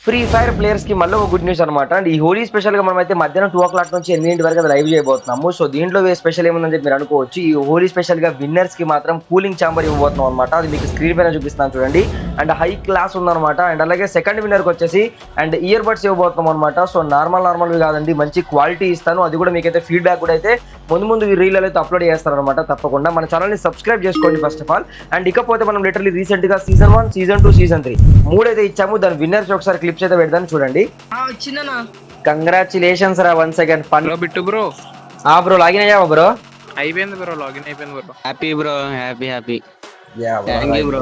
Free fire players కి మళ్ళీ ఒక గుడ్ న్యూస్ అనమాట. అండ్ ఈ హోలీ స్పెషల్ గా మనం అయితే మధ్యాహ్నం 2 o'clock నుంచి 8 వరకు అది లైవ్ చేయబోతున్నాము. సో దీంట్లో స్పెషల్ ఏముందని చెప్పి మీరు అనుకోవచ్చు. ఈ హోలీ స్పెషల్ గా విన్నర్స్ కి మాత్రం కూలింగ్ ఛాంబర్ ఇవ్వబోతున్నాం అనమాట. అది మీకు స్క్రీన్ పైన చూపిస్తాను చూడండి. అండ్ హై క్లాస్ ఉందన్నమాట. అండ్ అలాగే సెకండ్ విన్నర్ కి వచ్చేసి అండ్ ఇయర్ బడ్స్ ఇవ్వబోతున్నాం అనమాట. సో నార్మల్ కాదండి, మంచి క్వాలిటీ ఇస్తాను. అది కూడా మీకైతే ఫీడ్బ్యాక్ కూడా అయితే ముందు రీల్ అయితే అప్లోడ్ చేస్తారు అనమాట. తప్పకుండా మన ఛానల్ ని సబ్స్క్రైబ్ చేసుకోండి ఫస్ట్ ఆఫ్ ఆల్. అండ్ ఇకపోతే మనం లిటరలీ రీసెంట్ గా సీజన్ 1, సీజన్ 2, సీజన్ 3 3 అయితే ఇచ్చాము. దాని విన్నర్స్ ఒకసారి క్లిప్స్ అయితే పెడతాను చూడండి. కంగ్రాచులేషన్స్ రా once again fun Bittu bro. Bro login అయ్యావా బ్రో? అయిపోయింది బ్రో, లాగిన్ అయిపోయింది bro. Happy bro, happy thank you bro.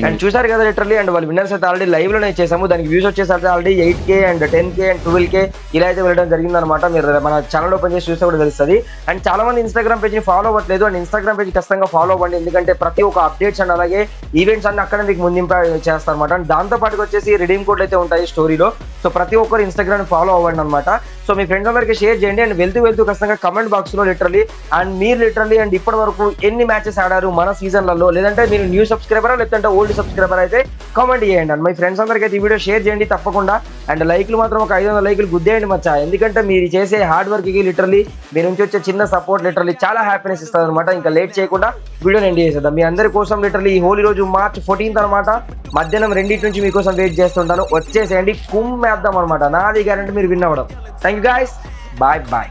And చూసారు కదా లిటరలీ. అండ్ వాళ్ళు విన్నర్స్ అయితే ఆల్రెడీ లైవ్ లోనే ఇచ్చేసాము. దానికి వ్యూస్ వచ్చేసి already 8K and 10K and 12K ఇలా అయితే వెళ్ళడం జరిగింది అనమాట. మీరు మన ఛానల్ ఓపెన్ చేసి చూస్తే కూడా తెలుస్తుంది. అండ్ చాలా మంది ఇన్స్టాగ్రామ్ పేజ్ ని ఫాలో అవ్వట్లేదు. అండ్ ఇన్స్టాగ్రామ్ పేజ్ ఖచ్చితంగా ఫాలో అవ్వండి, ఎందుకంటే ప్రతి ఒక్క అప్డేట్స్ అండ్ అలాగే ఈవెంట్స్ అన్ని అక్కడ మీకు ముందింప చేస్తారన్నమాట. అండ్ దాంతో పాటు వచ్చేసి రిడీమ్ కోడ్ అయితే ఉంటాయి స్టోరీలో. సో ప్రతి ఒక్కరు ఇన్స్టాగ్రామ్ ఫాలో అవ్వండి అనమాట. సో మీ ఫ్రెండ్స్ అందరికి షేర్ చేయండి. అండ్ వెళ్తూ ఖచ్చితంగా కమెంట్ బాక్స్ లో లిటరలీ అండ్ మీరు లిటరలీ అండ్ ఇప్పటి వరకు ఎన్ని మ్యాచెస్ ఆడారు మన సీజన్లలో, లేదంటే మీరు న్యూ సబ్స్క్రైబరా లేదంటే ఓల్డ్ సబ్స్క్రైబర్ అయితే కామెంట్ చేయండి. అండ్ మై ఫ్రెండ్స్ అందరికీ అయితే ఈ వీడియో షేర్ చేయండి తప్పకుండా. అండ్ లైక్లు మాత్రం ఒక 500 లైక్లు గుద్దేయండి మచ్చా, ఎందుకంటే మీరు చేసే హార్డ్ వర్క్ కి లిటరలీ మీ నుంచి వచ్చే చిన్న సపోర్ట్ లిటరలీ చాలా హ్యాపీనెస్ ఇస్తుంది అనమాట. ఇంకా లేట్ చేయకుండా వీడియోని ఎండ్ చేసేద్దాం. మీ అందరి కోసం లిటరలీ ఈ హోలీ రోజు March 14th అనమాట, మధ్యాహ్నం 2 నుంచి మీకోసం వెయిట్ చేస్తుంటాను. వచ్చేసేయండి, కుమ్మేద్దాం అనమాట. నాది గ్యారెంటీ మీరు విన్ అవ్వడం. Thank you guys, bye.